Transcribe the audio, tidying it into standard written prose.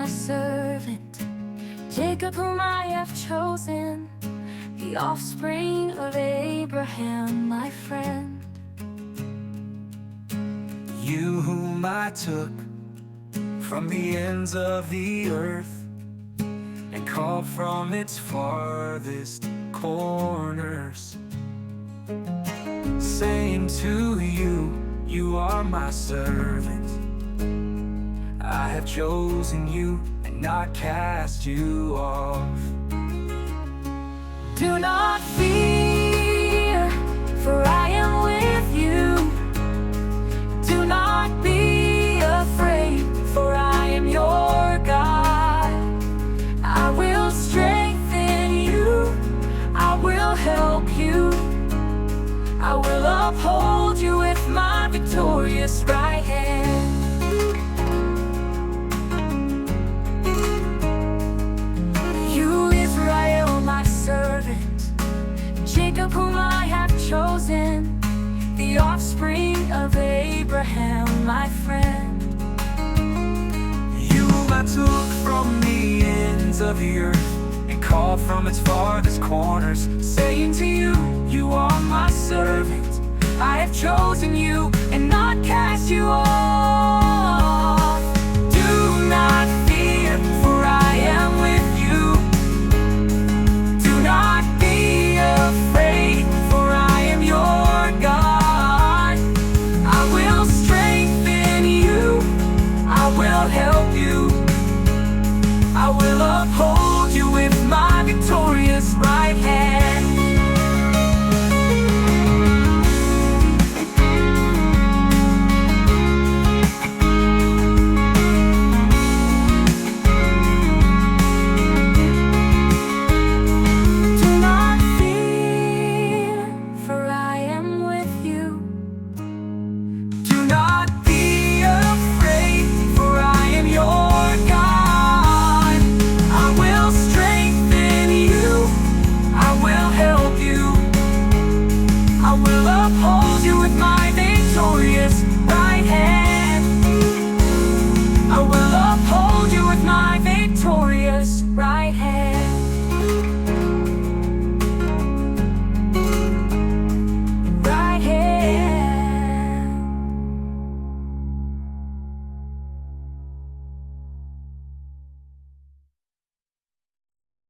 servant, Jacob whom I have chosen, the offspring of Abraham, my friend. You whom I took from the ends of the earth and called from its farthest corners, saying to you, you are my servant. I have chosen you and not cast you off. Do not fear, for I am with you. Do not be afraid, for I am your God. I will strengthen you, I will help you, I will uphold you with my victorious right hand. You, Israel, my servant, Jacob whom I have chosen, the offspring of Abraham, my friend. You whom I took from the ends of the earth and called from its farthest corners, saying to you, you are my servant. I have chosen you and not cast you off.